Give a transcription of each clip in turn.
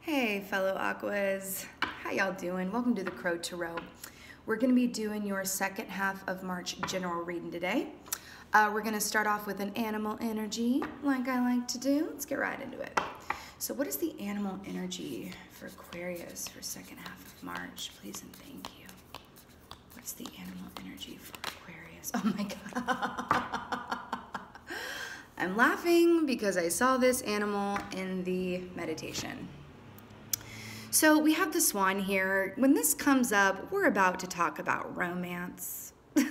Hey fellow Aquas, how y'all doing? Welcome to the Crow Tarot. We're going to be doing your second half of March general reading today. We're going to start off with an animal energy like I like to do. Let's get right into it. So what is the animal energy for Aquarius for second half of March? Please and thank you. What's the animal energy for Aquarius? Oh my God. I'm laughing because I saw this animal in the meditation. So we have the swan here. When this comes up, we're about to talk about romance. And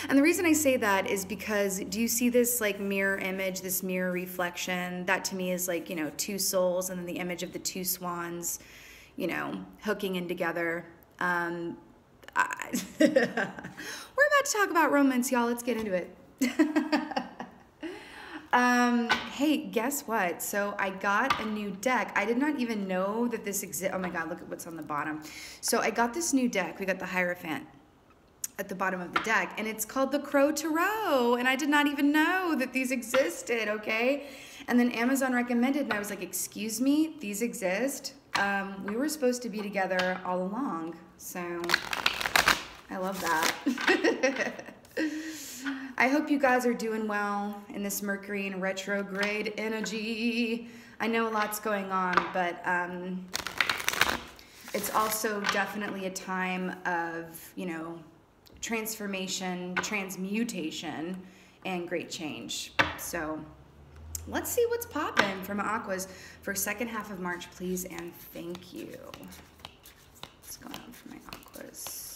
the reason I say that is because do you see this like mirror image, this mirror reflection? That to me is like, you know, two souls and then the image of the two swans, you know, hooking in together. We're about to talk about romance, y'all. Let's get into it. Hey, guess what? So I got a new deck. I did not even know that this exists. Oh my God, look at what's on the bottom. So I got this new deck. We got the Hierophant at the bottom of the deck, and it's called the Crow Tarot, and I did not even know that these existed, okay? And then Amazon recommended, and I was like, excuse me, these exist? We were supposed to be together all along, so I love that. I hope you guys are doing well in this Mercury in retrograde energy. I know a lot's going on, but it's also definitely a time of, you know, transformation, transmutation, and great change. So let's see what's popping from Aquas for second half of March, please, and thank you. What's going on for my Aquas?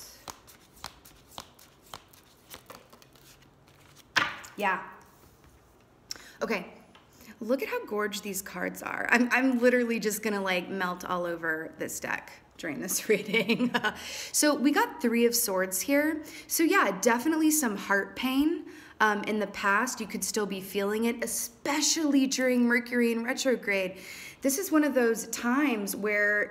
Yeah. Okay. Look at how gorgeous these cards are. I'm literally just gonna like melt all over this deck during this reading. So we got Three of Swords here. So yeah, definitely some heart pain. In the past, you could still be feeling it, especially during Mercury in retrograde. This is one of those times where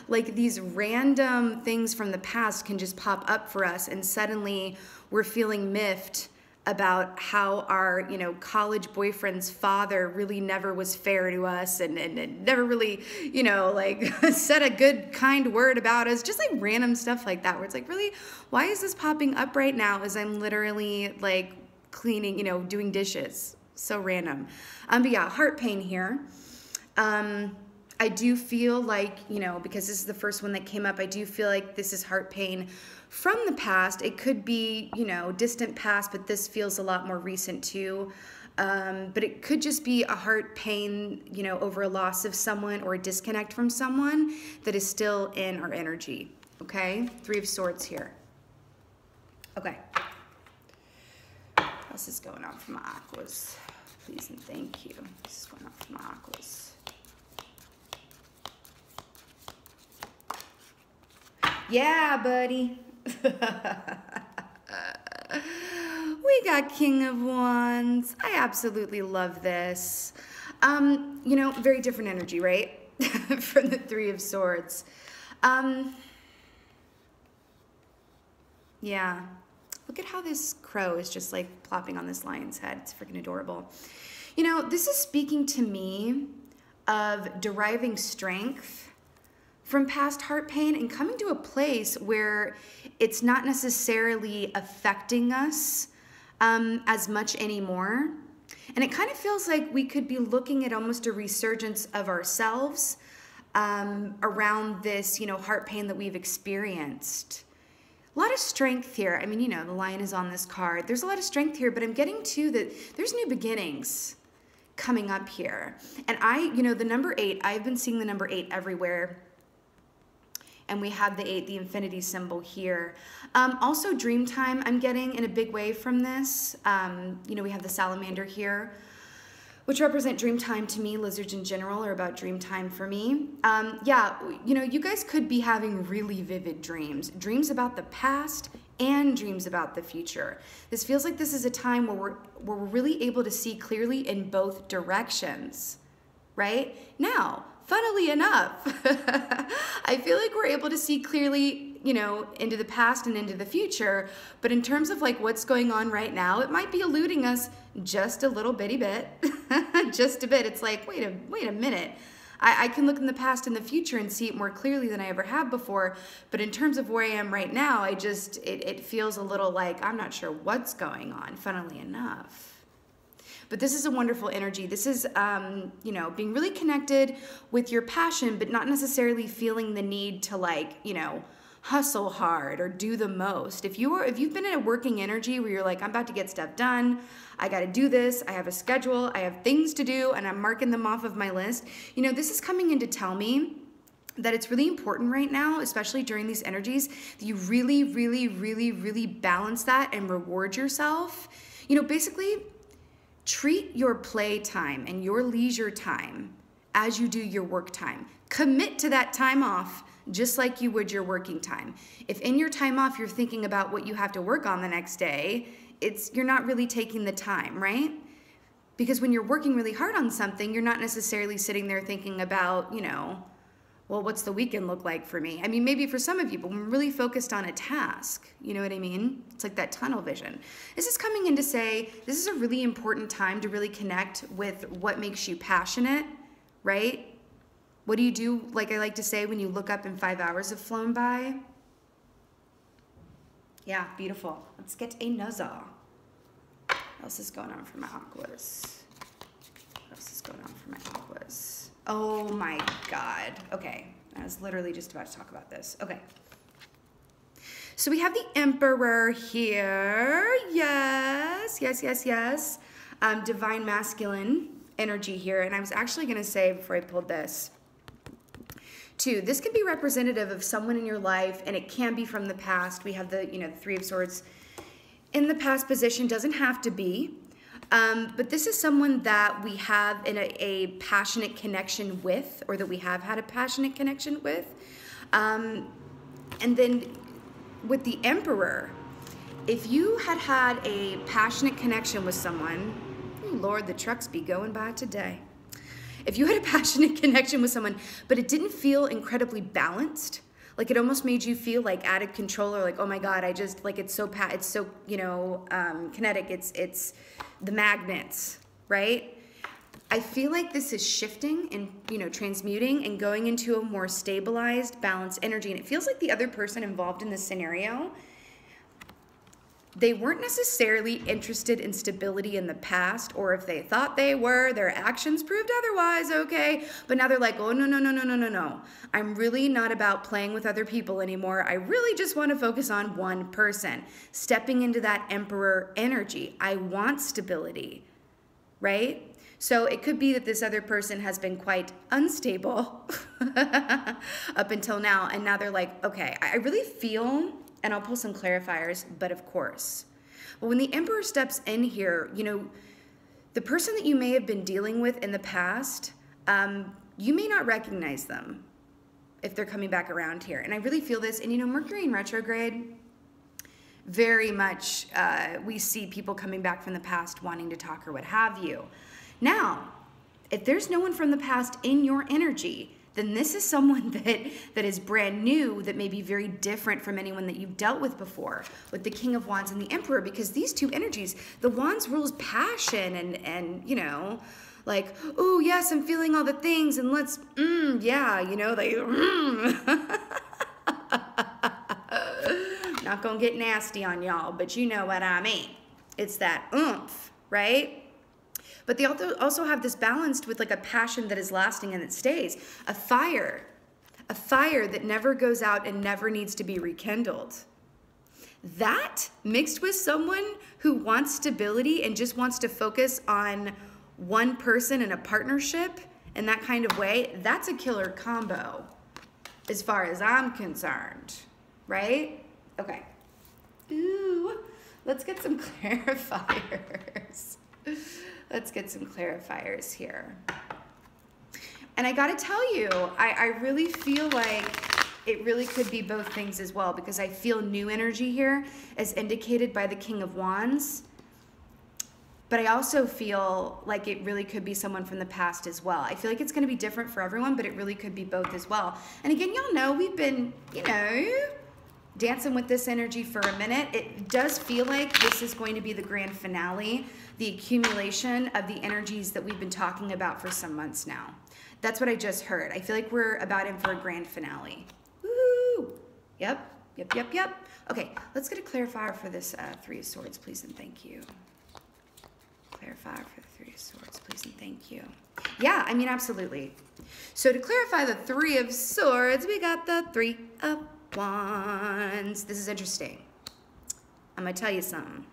like these random things from the past can just pop up for us and suddenly we're feeling miffed about how our, you know, college boyfriend's father really never was fair to us and never really, you know, like said a good, kind word about us. Just like random stuff like that where it's like, really, why is this popping up right now as I'm literally like cleaning, you know, doing dishes? So random. But yeah, heart pain here. I do feel like, you know, because this is the first one that came up, I do feel like this is heart pain from the past. It could be, you know, distant past, but this feels a lot more recent too. But it could just be a heart pain, you know, over a loss of someone or a disconnect from someone that is still in our energy, okay? Three of Swords here. Okay. What else is going on for my Aquas? Please and thank you. This is going on for my Aquas. Yeah, buddy. We got King of Wands. I absolutely love this. You know, very different energy, right? From the Three of Swords. Yeah. Look at how this crow is just like plopping on this lion's head. It's freaking adorable. You know, this is speaking to me of deriving strength from past heart pain and coming to a place where it's not necessarily affecting us as much anymore. And it kind of feels like we could be looking at almost a resurgence of ourselves around this, you know, heart pain that we've experienced. A lot of strength here. I mean, you know, the lion is on this card. There's a lot of strength here, but I'm getting to that there's new beginnings coming up here. And you know, the number 8, I've been seeing the number 8 everywhere. And we have the 8, the infinity symbol here. Also dream time I'm getting in a big way from this. You know, we have the salamander here, which represent dream time to me. Lizards in general are about dream time for me. Yeah, you know, you guys could be having really vivid dreams. Dreams about the past and dreams about the future. This feels like this is a time where we're really able to see clearly in both directions, right? Now, funnily enough, I feel like we're able to see clearly, you know, into the past and into the future, but in terms of like what's going on right now, it might be eluding us just a little bitty bit, just a bit. It's like, wait a minute. I can look in the past and the future and see it more clearly than I ever have before. But in terms of where I am right now, it feels a little like I'm not sure what's going on, funnily enough. But this is a wonderful energy. This is, you know, being really connected with your passion, but not necessarily feeling the need to, like, you know, hustle hard or do the most. If you've been in a working energy where you're like, I'm about to get stuff done, I got to do this, I have a schedule, I have things to do, and I'm marking them off of my list. You know, this is coming in to tell me that it's really important right now, especially during these energies, that you really, really, really, really balance that and reward yourself. You know, basically, treat your play time and your leisure time as you do your work time. Commit to that time off just like you would your working time. If in your time off you're thinking about what you have to work on the next day, you're not really taking the time, right? Because when you're working really hard on something, you're not necessarily sitting there thinking about, you know, well, what's the weekend look like for me? I mean, maybe for some of you, but when we're really focused on a task, you know what I mean? It's like that tunnel vision. This is coming in to say, this is a really important time to really connect with what makes you passionate, right? What do you do, like I like to say, when you look up and 5 hours have flown by? Yeah, beautiful. Let's get another. What else is going on for my aquas? What else is going on for my aquas? Oh my God. Okay, I was literally just about to talk about this. Okay. So we have the Emperor here. Yes, yes, yes, yes. Divine masculine energy here. And I was actually going to say before I pulled this, too, this can be representative of someone in your life, and it can be from the past. We have the, you know, the Three of Swords in the past position. Doesn't have to be. But this is someone that we have in a passionate connection with, or that we have had a passionate connection with. And then with the Emperor, if you had a passionate connection with someone, oh Lord, the trucks be going by today. If you had a passionate connection with someone, but it didn't feel incredibly balanced, like it almost made you feel like out of control, or like, oh my God, I just, like, it's so, you know, kinetic, it's the magnets, right? I feel like this is shifting and, you know, transmuting and going into a more stabilized, balanced energy. And it feels like the other person involved in this scenario, they weren't necessarily interested in stability in the past, or if they thought they were, their actions proved otherwise, okay? But now they're like, oh, no, no, no, no, no, no, no. I'm really not about playing with other people anymore. I really just want to focus on one person. Stepping into that Emperor energy. I want stability, right? So it could be that this other person has been quite unstable up until now, and now they're like, okay, I really feel... And I'll pull some clarifiers, but of course. But when the Emperor steps in here, you know, the person that you may have been dealing with in the past, you may not recognize them if they're coming back around here. And I really feel this. And, you know, Mercury in retrograde, very much we see people coming back from the past wanting to talk or what have you. Now, if there's no one from the past in your energy, then this is someone that is brand new, that may be very different from anyone that you've dealt with before, with the King of Wands and the Emperor, because these two energies, the Wands rules passion and you know, like, oh yes, I'm feeling all the things, and let's, yeah, you know, like, not gonna get nasty on y'all, but you know what I mean. It's that oomph, right? But they also have this balanced with like a passion that is lasting and that stays. A fire that never goes out and never needs to be rekindled. That mixed with someone who wants stability and just wants to focus on one person in a partnership in that kind of way, that's a killer combo as far as I'm concerned, right? Okay. Ooh, let's get some clarifiers. Let's get some clarifiers here. And I gotta tell you, I really feel like it really could be both things as well, because I feel new energy here as indicated by the King of Wands. But I also feel like it really could be someone from the past as well. I feel like it's gonna be different for everyone, but it really could be both as well. And again, y'all know we've been, you know, dancing with this energy for a minute. It does feel like this is going to be the grand finale, the accumulation of the energies that we've been talking about for some months now. That's what I just heard. I feel like we're about in for a grand finale. Woo! Yep. Okay, let's get a clarifier for this Three of Swords, please and thank you. Clarifier for the Three of Swords, please and thank you. Yeah, I mean, absolutely. So to clarify the Three of Swords, we got the Three of Wands. This is interesting. I'm going to tell you something.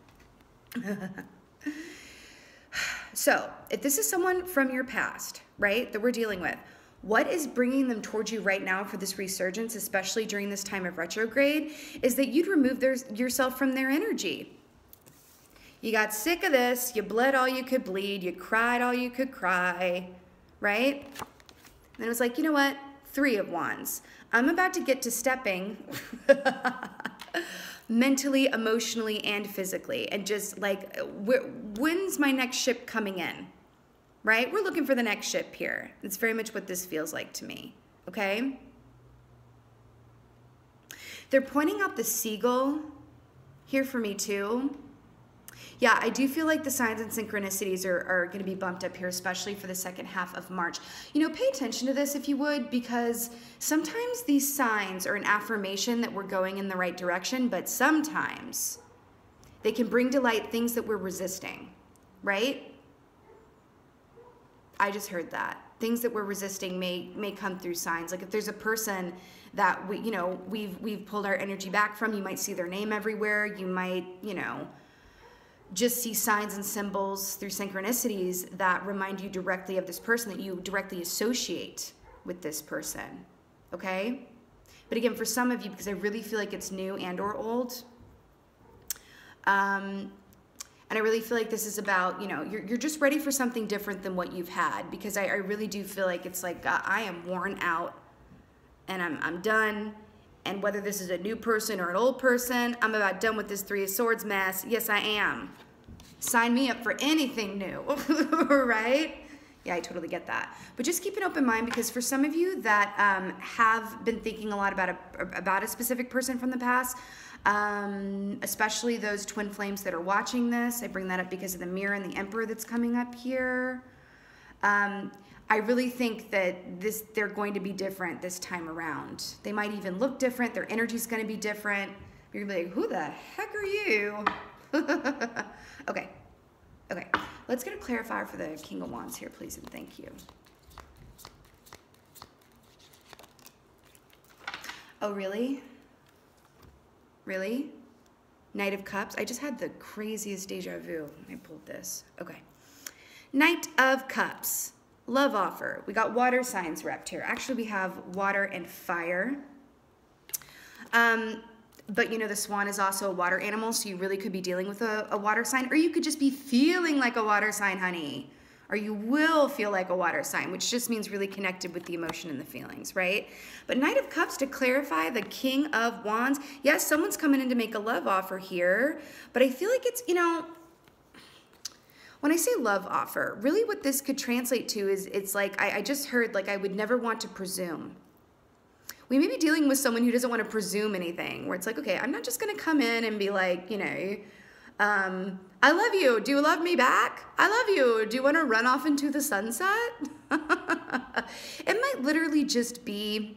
So, if this is someone from your past, right, that we're dealing with, what is bringing them towards you right now for this resurgence, especially during this time of retrograde, is that you'd remove yourself from their energy. You got sick of this, you bled all you could bleed, you cried all you could cry, right? And it was like, you know what? Three of Wands. I'm about to get to stepping mentally, emotionally, and physically. And just like, when's my next ship coming in? Right? We're looking for the next ship here. It's very much what this feels like to me. Okay? They're pointing out the seagull here for me too. Yeah, I do feel like the signs and synchronicities are going to be bumped up here, especially for the second half of March. You know, pay attention to this if you would, because sometimes these signs are an affirmation that we're going in the right direction, but sometimes they can bring to light things that we're resisting, right? I just heard that. Things that we're resisting may come through signs. Like if there's a person that we've pulled our energy back from, you might see their name everywhere. You might, just see signs and symbols through synchronicities that remind you directly of this person, that you directly associate with this person, okay? But again, for some of you, because I really feel like it's new and or old, and I really feel like this is about, you're just ready for something different than what you've had, because I really do feel like it's like I am worn out and I'm done. And whether this is a new person or an old person, I'm about done with this Three of Swords mess. Yes, I am. Sign me up for anything new, right? Yeah, I totally get that. But just keep an open mind, because for some of you that have been thinking a lot about a specific person from the past, especially those twin flames that are watching this, I bring that up because of the mirror and the Emperor that's coming up here. I really think that they're going to be different this time around. They might even look different. Their energy's going to be different. You're going to be like, who the heck are you? Okay. Let's get a clarifier for the King of Wands here, please, and thank you. Oh, really? Really? Knight of Cups? I just had the craziest deja vu when I pulled this. Okay. Knight of Cups. Love offer. We got water signs repped here. Actually, we have water and fire. But the swan is also a water animal, so you really could be dealing with a water sign, or you could just be feeling like a water sign, honey. Or you will feel like a water sign, which just means really connected with the emotion and the feelings, right? But Knight of Cups, to clarify, the King of Wands. Yes, someone's coming in to make a love offer here, but I feel like it's, when I say love offer, really what this could translate to is, it's like, I just heard, like, I would never want to presume. We may be dealing with someone who doesn't want to presume anything, where it's like, okay, I'm not just going to come in and be like, I love you. Do you love me back? I love you. Do you want to run off into the sunset? It might literally just be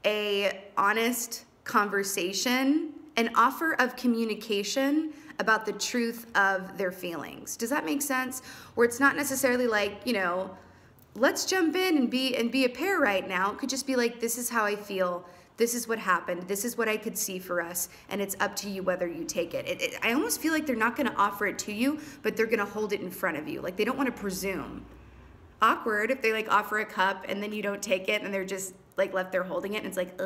a honest conversation, an offer of communication about the truth of their feelings. Does that make sense? Where it's not necessarily like, let's jump in and be a pair right now. It could just be like, this is how I feel. This is what happened. This is what I could see for us. And it's up to you whether you take it. I almost feel like they're not going to offer it to you, but they're going to hold it in front of you. Like they don't want to presume. Awkward if they like offer a cup and then you don't take it and they're just like left there holding it and it's like,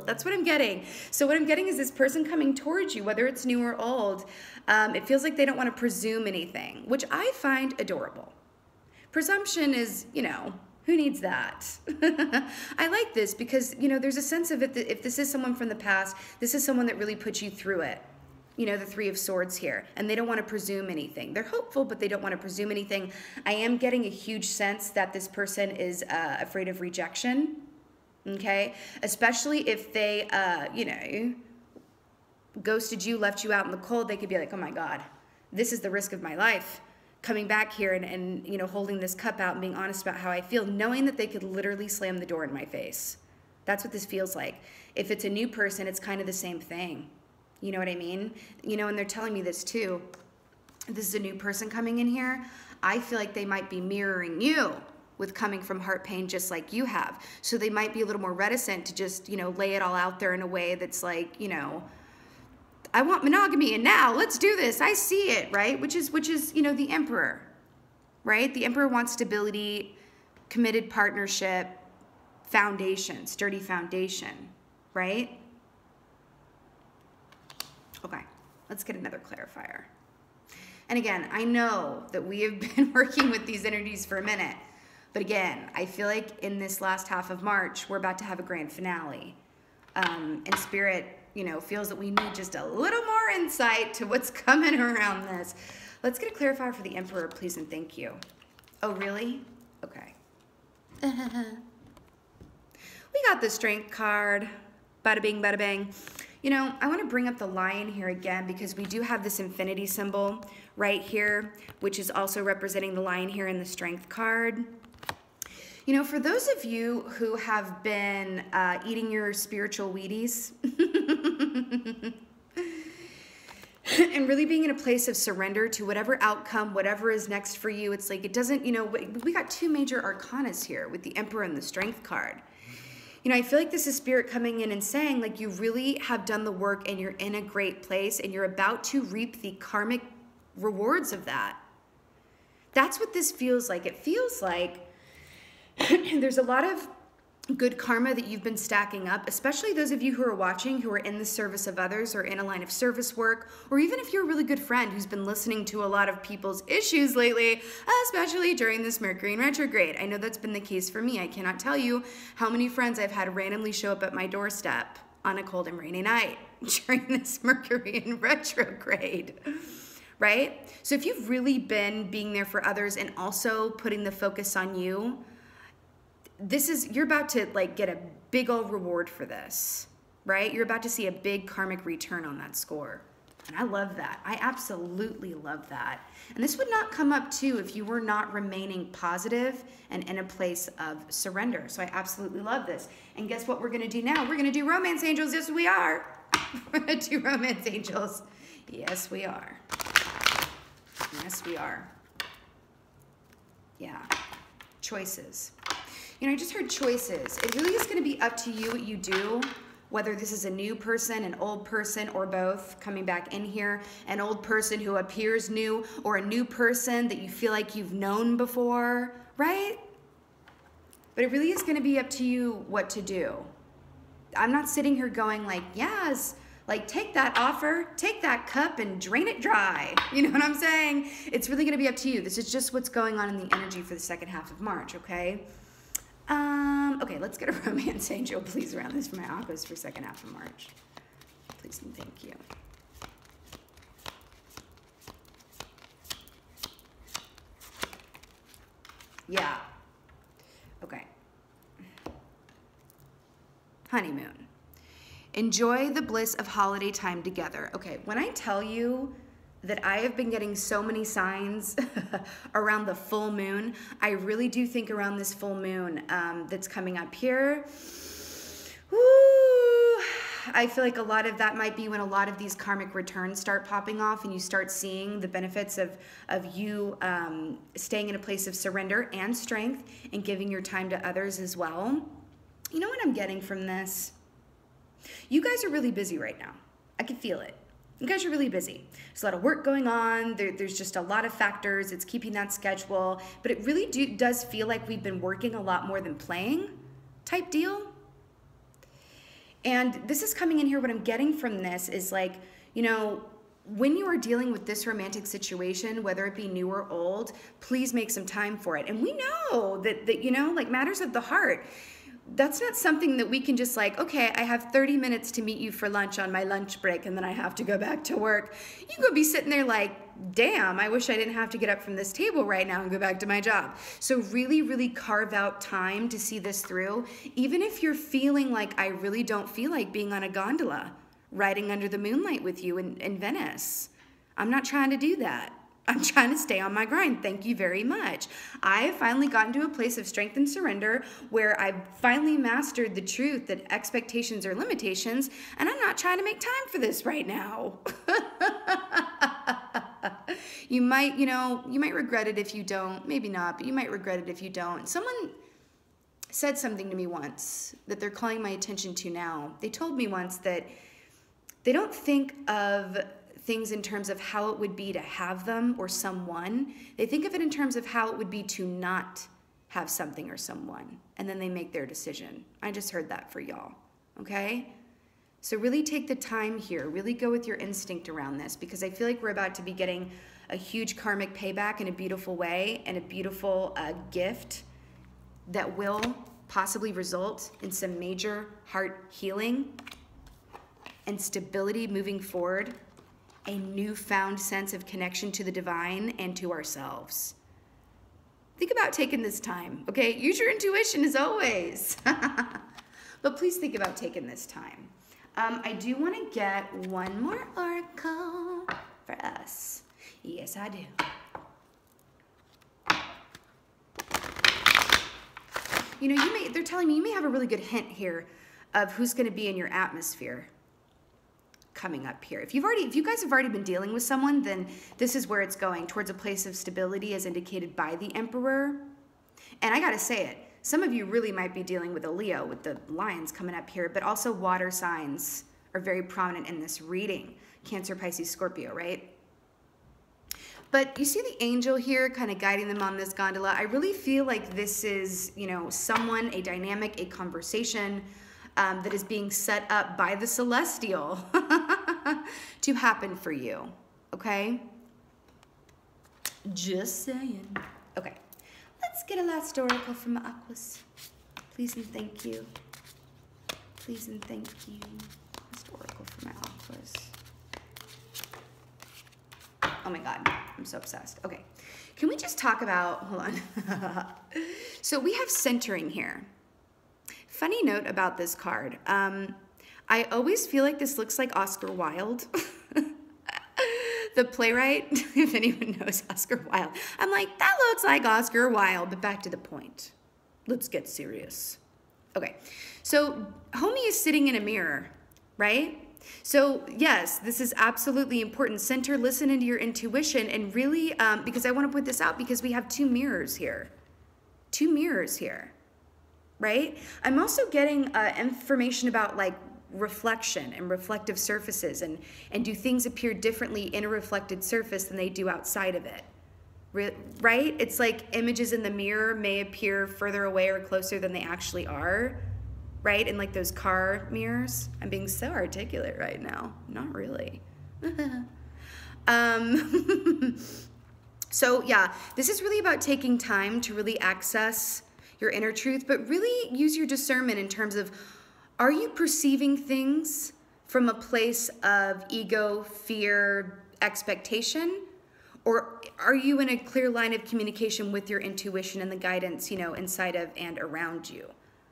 that's what I'm getting. So what I'm getting is this person coming towards you, whether it's new or old. It feels like they don't want to presume anything, which I find adorable. Presumption is, who needs that? I like this because, there's a sense of it that if this is someone from the past, this is someone that really put you through it. The Three of Swords here, and they don't want to presume anything. They're hopeful, but they don't want to presume anything. I am getting a huge sense that this person is afraid of rejection. okay? Especially if they, you know, ghosted you, left you out in the cold, they could be like, oh my God, this is the risk of my life. Coming back here and you know, holding this cup out and being honest about how I feel, knowing that they could literally slam the door in my face. That's what this feels like. If it's a new person, it's kind of the same thing. You know what I mean? You know, and they're telling me this too. This is a new person coming in here. I feel like they might be mirroring you with coming from heart pain just like you have. So they might be a little more reticent to just, you know, lay it all out there in a way that's like, you know, I want monogamy and now let's do this. I see it, right? Which is, you know, the Emperor, right? The Emperor wants stability, committed partnership, foundation, sturdy foundation, right? Okay, let's get another clarifier. And again, I know that we have been working with these energies for a minute, but again, I feel like in this last half of March, we're about to have a grand finale. And Spirit, you know, feels that we need just a little more insight to what's coming around this. Let's get a clarifier for the Emperor, please and thank you. Oh, really? Okay. We got the Strength card. Bada bing, bada bang. You know, I want to bring up the Lion here again because we do have this infinity symbol right here, which is also representing the Lion here in the Strength card. You know, for those of you who have been eating your spiritual Wheaties and really being in a place of surrender to whatever outcome, whatever is next for you, it's like it doesn't, you know, we got two major arcanas here with the Emperor and the Strength card. You know, I feel like this is Spirit coming in and saying, like, you really have done the work and you're in a great place and you're about to reap the karmic rewards of that. That's what this feels like. It feels like there's a lot of good karma that you've been stacking up, especially those of you who are watching, who are in the service of others or in a line of service work, or even if you're a really good friend who's been listening to a lot of people's issues lately, especially during this Mercury in retrograde. I know that's been the case for me. I cannot tell you how many friends I've had randomly show up at my doorstep on a cold and rainy night during this Mercury in retrograde. Right? So if you've really been being there for others and also putting the focus on you, you're about to like get a big old reward for this, right? You're about to see a big karmic return on that score. And I love that. I absolutely love that. And this would not come up too if you were not remaining positive and in a place of surrender. So I absolutely love this. And guess what we're going to do now? We're going to do Romance Angels. Yes, we are. We're going to do Romance Angels. Yes, we are. Yes, we are. Yeah. Choices. You know, I just heard choices. It really is going to be up to you what you do, whether this is a new person, an old person, or both coming back in here, an old person who appears new, or a new person that you feel like you've known before, right? But it really is going to be up to you what to do. I'm not sitting here going like, yes, like take that offer, take that cup and drain it dry. You know what I'm saying? It's really going to be up to you. This is just what's going on in the energy for the second half of March, okay? Okay, let's get a Romance Angel, please, around this for my aquas for second half of March. Please and thank you. Yeah. Okay. Honeymoon. Enjoy the bliss of holiday time together. Okay, when I tell you that I have been getting so many signs around the full moon, I really do think around this full moon that's coming up here, woo, I feel like a lot of that might be when a lot of these karmic returns start popping off and you start seeing the benefits of you staying in a place of surrender and strength and giving your time to others as well. You know what I'm getting from this? You guys are really busy right now. I can feel it. You guys are really busy. There's a lot of work going on. There's just a lot of factors. It's keeping that schedule. But it really does feel like we've been working a lot more than playing type deal. And this is coming in here. What I'm getting from this is like, you know, when you are dealing with this romantic situation, whether it be new or old, please make some time for it. And we know that you know, like matters of the heart, that's not something that we can just like, okay, I have 30 minutes to meet you for lunch on my lunch break and then I have to go back to work. You could be sitting there like, damn, I wish I didn't have to get up from this table right now and go back to my job. So really, really carve out time to see this through. Even if you're feeling like I really don't feel like being on a gondola, riding under the moonlight with you in Venice. I'm not trying to do that. I'm trying to stay on my grind. Thank you very much. I've finally gotten to a place of strength and surrender where I've finally mastered the truth that expectations are limitations, and I'm not trying to make time for this right now. You might regret it if you don't. Maybe not, but you might regret it if you don't. Someone said something to me once that they're calling my attention to now. They told me once that they don't think of things in terms of how it would be to have them or someone. They think of it in terms of how it would be to not have something or someone, and then they make their decision. I just heard that for y'all, okay? So really take the time here. Really go with your instinct around this, because I feel like we're about to be getting a huge karmic payback in a beautiful way and a beautiful gift that will possibly result in some major heart healing and stability moving forward. A newfound sense of connection to the divine and to ourselves. Think about taking this time, okay? Use your intuition as always. But please think about taking this time. I do want to get one more oracle for us. Yes, I do. You know, they're telling me you may have a really good hint here of who's going to be in your atmosphere coming up here. If you guys have already been dealing with someone, then this is where it's going, towards a place of stability as indicated by the Emperor. And I gotta say it, some of you really might be dealing with a Leo with the lions coming up here, but also water signs are very prominent in this reading. Cancer, Pisces, Scorpio, right? But you see the angel here kind of guiding them on this gondola. I really feel like this is, you know, someone, a dynamic, a conversation that is being set up by the celestial to happen for you, okay? Just saying. Okay, let's get a last oracle from Aquas. Please and thank you. Please and thank you. Last oracle from my Aquas. Oh my God, I'm so obsessed. Okay, can we just talk about, hold on. So we have centering here. Funny note about this card. I always feel like this looks like Oscar Wilde. The playwright, if anyone knows Oscar Wilde. I'm like, that looks like Oscar Wilde, but back to the point. Let's get serious. Okay, so homie is sitting in a mirror, right? So yes, this is absolutely important. Center, listen into your intuition, and really, because I want to point this out because we have two mirrors here. Two mirrors here. Right? I'm also getting information about like reflection and reflective surfaces, and do things appear differently in a reflected surface than they do outside of it. Right? It's like images in the mirror may appear further away or closer than they actually are. Right? In like those car mirrors. I'm being so articulate right now. Not really. So yeah, this is really about taking time to really access your inner truth, but really use your discernment in terms of, are you perceiving things from a place of ego, fear, expectation? Or are you in a clear line of communication with your intuition and the guidance, you know, inside of and around you,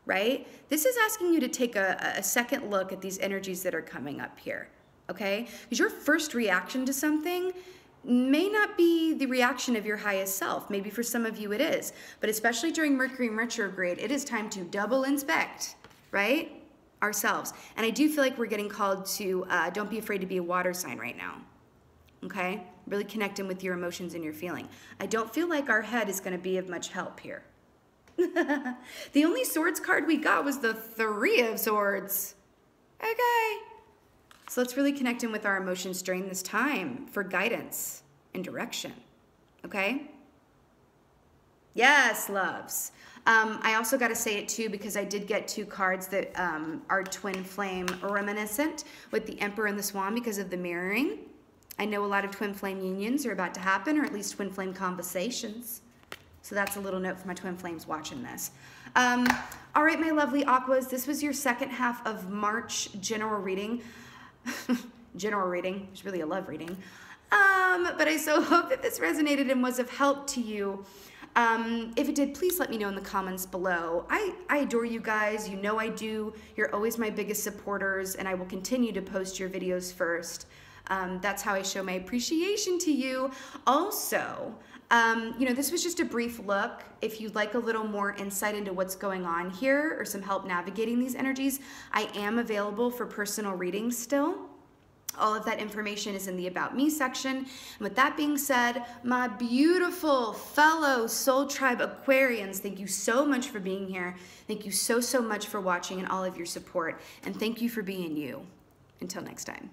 right? This is asking you to take a second look at these energies that are coming up here, okay? Because your first reaction to something may not be the reaction of your highest self. Maybe for some of you it is, but especially during Mercury retrograde, it is time to double inspect, right? Ourselves. And I do feel like we're getting called to don't be afraid to be a water sign right now, okay? Really connecting with your emotions and your feeling. I don't feel like our head is gonna be of much help here. The only swords card we got was the Three of Swords. Okay. So let's really connect in with our emotions during this time for guidance and direction, okay? Yes, loves. I also got to say it too because I did get two cards that are twin flame reminiscent with the Emperor and the Swan because of the mirroring. I know a lot of twin flame unions are about to happen, or at least twin flame conversations. So that's a little note for my twin flames watching this. All right, my lovely Aquas, this was your second half of March general reading. General reading, it's really a love reading. But I so hope that this resonated and was of help to you. If it did, please let me know in the comments below. I adore you guys. You know I do. You're always my biggest supporters, and I will continue to post your videos first. That's how I show my appreciation to you. Also, you know, this was just a brief look. If you'd like a little more insight into what's going on here or some help navigating these energies, I am available for personal readings still. All of that information is in the About Me section. And with that being said, my beautiful fellow Soul Tribe Aquarians, thank you so much for being here. Thank you so much for watching and all of your support. And thank you for being you. Until next time.